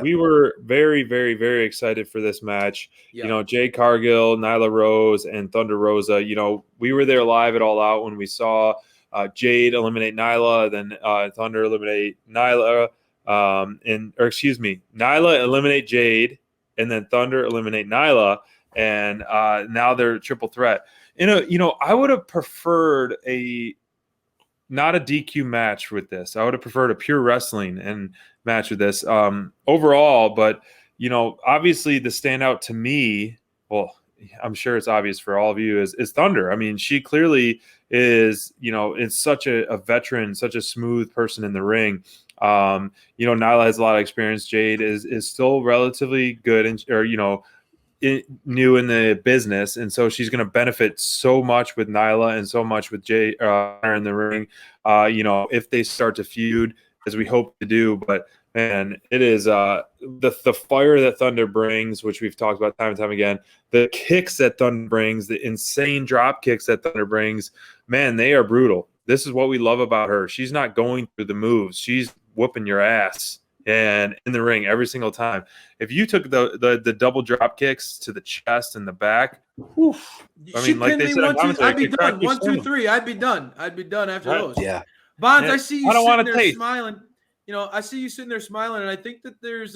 we were very, very, very excited for this match. Yeah. You know, Jade Cargill, Nyla Rose, and Thunder Rosa. You know, we were there live at All Out when we saw Jade eliminate Nyla, then Thunder eliminate Nyla, Nyla eliminate Jade, and then Thunder eliminate Nyla, and now they're a triple threat. You know, I would have preferred not a DQ match with this. I would have preferred a pure wrestling and match with this overall. But, you know, obviously the standout to me, well, I'm sure it's obvious for all of you, is Thunder. I mean, she clearly is, you know, it's such a veteran, such a smooth person in the ring. You know, Nyla has a lot of experience. Jade is still relatively good, new in the business, and so she's going to benefit so much with Nyla and so much with Jay in the ring. You know, if they start to feud, as we hope to do. But man, it is the fire that Thunder brings, which we've talked about time and time again. The kicks that Thunder brings, the insane drop kicks that Thunder brings, man, they are brutal. This is what we love about her. She's not going through the moves; she's whooping your ass. And in the ring every single time. If you took the double drop kicks to the chest and the back, oof, I mean, like they said, I'd be done. 1, 2, 3. I'd be done. I'd be done after those. Yeah. Bonds, I see you sitting there smiling. You know, I see you sitting there smiling, and I think that there's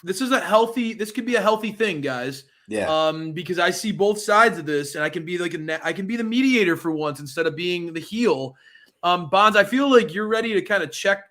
this could be a healthy thing, guys. Yeah. Because I see both sides of this, and I can be I can be the mediator for once instead of being the heel. Bonds, I feel like you're ready to kind of check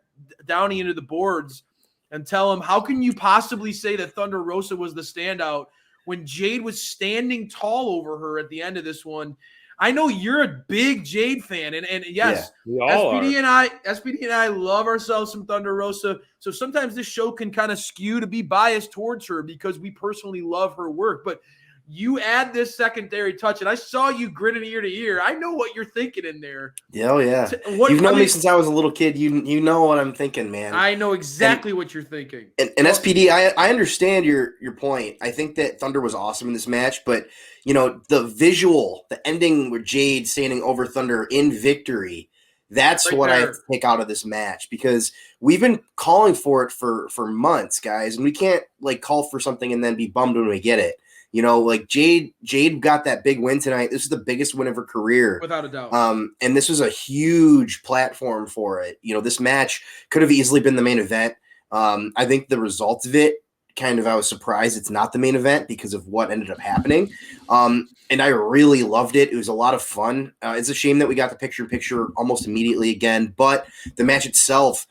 Downey into the boards and tell him, how can you possibly say that Thunder Rosa was the standout when Jade was standing tall over her at the end of this one? I know you're a big Jade fan, and yes, SPD and I love ourselves some Thunder Rosa. So sometimes this show can kind of skew to be biased towards her because we personally love her work. But you add this secondary touch, and I saw you grinning ear to ear. I know what you're thinking in there. Oh, yeah. You've known me since I was a little kid. You know what I'm thinking, man. I know exactly what you're thinking. And SPD, I understand your point. I think that Thunder was awesome in this match, but, you know, the visual, the ending with Jade standing over Thunder in victory, that's right what there. I take out of this match, because we've been calling for it for months, guys, and we can't, like, call for something and then be bummed when we get it. You know, like Jade got that big win tonight. This is the biggest win of her career. Without a doubt. And this was a huge platform for it. You know, this match could have easily been the main event. I think the results of it, I was surprised it's not the main event because of what ended up happening. And I really loved it. It was a lot of fun. It's a shame that we got the picture-in-picture almost immediately again, but the match itself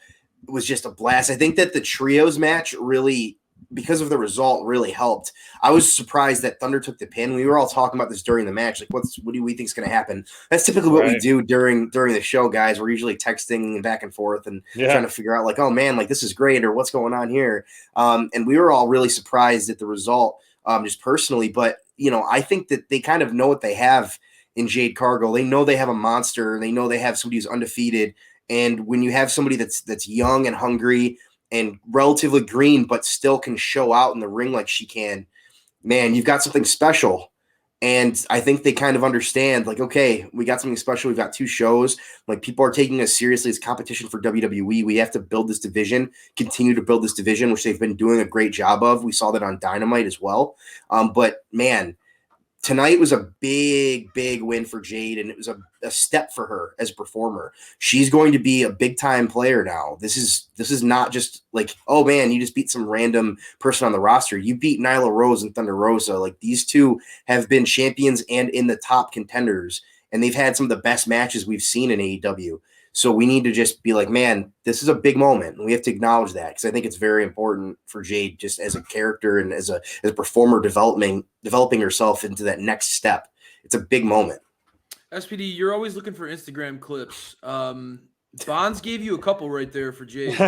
was just a blast. I think that the trios match really, because of the result, really helped. I was surprised that Thunder took the pin. We were all talking about this during the match. Like, what do we think is going to happen? That's typically what we do during the show, guys. We're usually texting and back and forth and trying to figure out, like, oh man, like this is great, or what's going on here. And we were all really surprised at the result, just personally. But, you know, I think that they kind of know what they have in Jade Cargill. They know they have a monster. They know they have somebody who's undefeated. And when you have somebody that's young and hungry and relatively green, but still can show out in the ring like she can, man, you've got something special. And I think they kind of understand, like, okay, we got something special. We've got 2 shows. Like, people are taking us seriously as competition for WWE. We have to build this division, continue to build this division, which they've been doing a great job of. We saw that on Dynamite as well. But man, tonight was a big, big win for Jade, and it was a step for her as a performer. She's going to be a big-time player now. This is not just like, oh, man, you just beat some random person on the roster. You beat Nyla Rose and Thunder Rosa. Like, these two have been champions and in the top contenders, and they've had some of the best matches we've seen in AEW. So we need to just be like, man, this is a big moment, and we have to acknowledge that, because I think it's very important for Jade just as a character and as a performer developing herself into that next step. It's a big moment. SPD, you're always looking for Instagram clips. Bonds gave you a couple right there for Jade.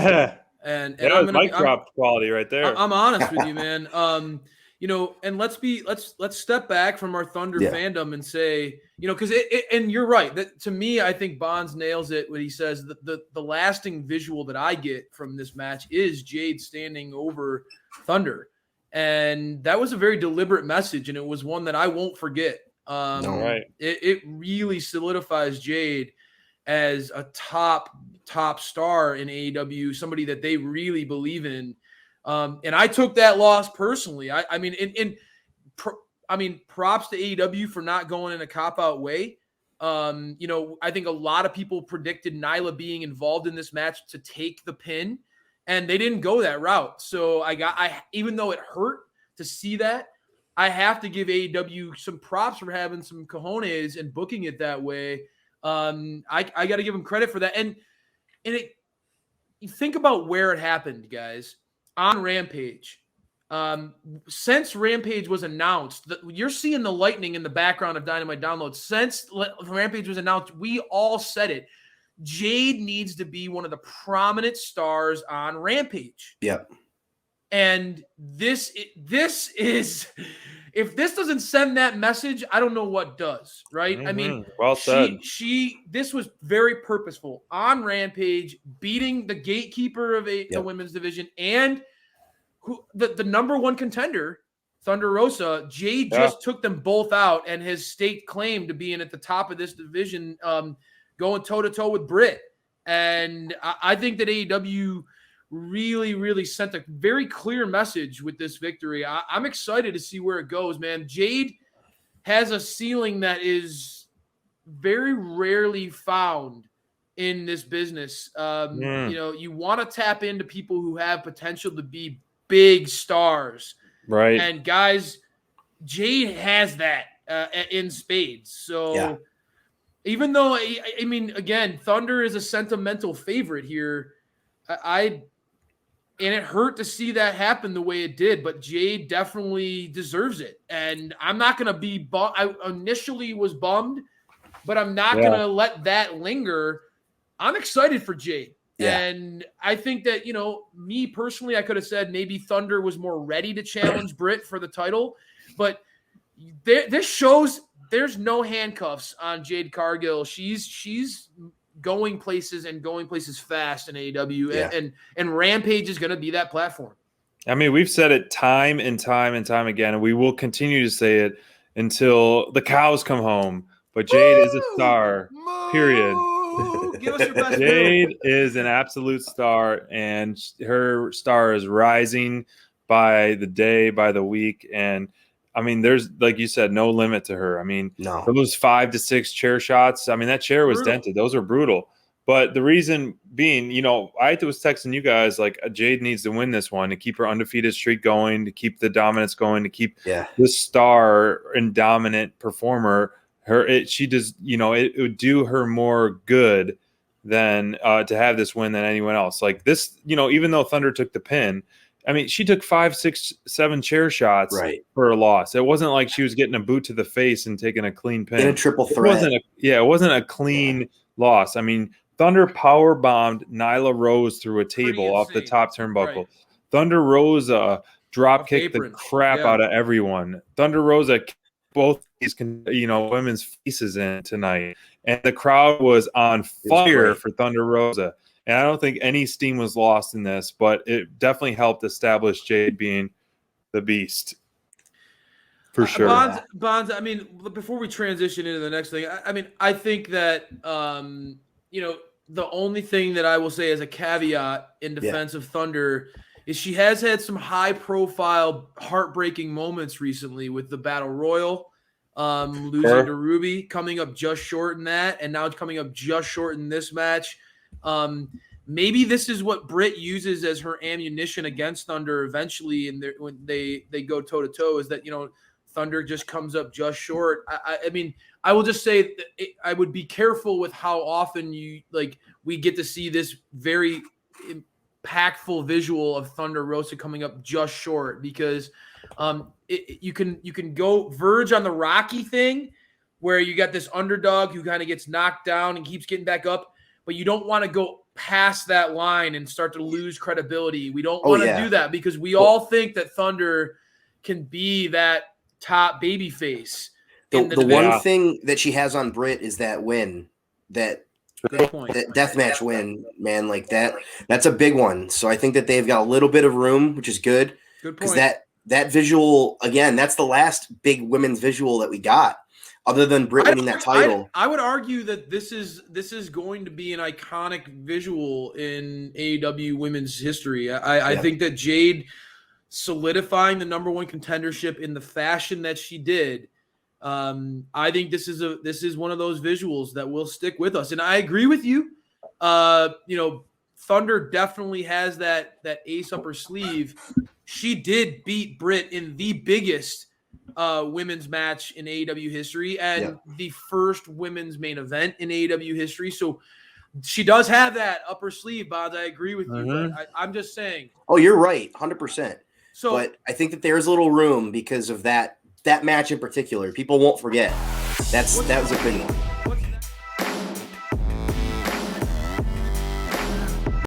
and that was mic drop quality right there. I'm honest with you, man. You know, and let's step back from our Thunder fandom and say, you know, because and you're right. That, to me, I think Bonds nails it when he says that the lasting visual that I get from this match is Jade standing over Thunder. And that was a very deliberate message, and it was one that I won't forget. It really solidifies Jade as a top star in AEW, somebody that they really believe in. And I took that loss personally. I mean, props to AEW for not going in a cop-out way. I think a lot of people predicted Nyla being involved in this match to take the pin, and they didn't go that route. So even though it hurt to see that, I have to give AEW some props for having some cojones and booking it that way. I got to give them credit for that. And you think about where it happened, guys, on Rampage. Since Rampage was announced, you're seeing the lightning in the background of Dynamite Download. Since Rampage was announced, we all said it. Jade needs to be one of the prominent stars on Rampage. Yep. And this is, if this doesn't send that message, I don't know what does, right? Mm-hmm. I mean, well said. This was very purposeful on Rampage, beating the gatekeeper of the women's division and the number one contender, Thunder Rosa. Jade just took them both out and has staked claim to being at the top of this division, going toe-to-toe with Britt. And I think that AEW really, really sent a very clear message with this victory. I'm excited to see where it goes, man. Jade has a ceiling that is very rarely found in this business. You want to tap into people who have potential to be big stars, right? And guys, Jade has that in spades. So even though I mean, again, Thunder is a sentimental favorite here, and it hurt to see that happen the way it did, but Jade definitely deserves it. And I'm not going to be bummed. I initially was bummed, but I'm not going to let that linger. I'm excited for Jade. Yeah. And I think that, me personally, I could have said maybe Thunder was more ready to challenge Britt for the title, but this shows there's no handcuffs on Jade Cargill. She's going places and going places fast in AEW, and Rampage is going to be that platform. I mean, we've said it time and time and time again, and we will continue to say it until the cows come home. But Jade is a star, period. Give us your best. Jade is an absolute star, and her star is rising by the day, by the week. And I mean, there's, like you said, no limit to her. I mean, those 5 to 6 chair shots. I mean, that chair was dented. Those are brutal. But the reason being, I was texting you guys, like, Jade needs to win this one to keep her undefeated streak going, to keep the dominance going, to keep this star and dominant performer. She does, it would do her more good than to have this win than anyone else. Like this, even though Thunder took the pin, I mean, she took 5, 6, 7 chair shots for a loss. It wasn't like she was getting a boot to the face and taking a clean pin. In a triple threat. It wasn't a clean loss. I mean, Thunder power bombed Nyla Rose through a table off the top turnbuckle. Right. Thunder Rosa drop kicked the crap out of everyone. Thunder Rosa both these women's faces in tonight, and the crowd was on fire for Thunder Rosa. And I don't think any steam was lost in this, but it definitely helped establish Jade being the beast for sure. Bonds. I mean, before we transition into the next thing, I think that the only thing that I will say as a caveat in defense of Thunder is she has had some high-profile, heartbreaking moments recently with the Battle Royal, losing to Ruby, coming up just short in that, and now it's coming up just short in this match. Maybe this is what Britt uses as her ammunition against Thunder eventually, and when they go toe-to-toe, is that, Thunder just comes up just short. I mean, I will just say that I would be careful with how often we get to see this very impactful visual of Thunder Rosa coming up just short, because you can go verge on the Rocky thing where you got this underdog who kind of gets knocked down and keeps getting back up, but you don't want to go past that line and start to lose credibility. We don't want to do that, because we all think that Thunder can be that top baby face. The one thing that she has on Britt is that win, that deathmatch win, man. Like that's a big one. So I think that they've got a little bit of room, which is good. Good point. Because that visual, again, that's the last big women's visual that we got. other than Britt winning that title. I would argue that this is going to be an iconic visual in AEW women's history. I think that Jade solidifying the number one contendership in the fashion that she did. I think this is one of those visuals that will stick with us. And I agree with you. Thunder definitely has that ace up her sleeve. She did beat Britt in the biggest women's match in AEW history and the first women's main event in AEW history. So she does have that up her sleeve, Bonds. I agree with you. But I'm just saying. Oh, you're right. 100%. So, but I think that there's a little room because of that match in particular. People won't forget. That was a good one.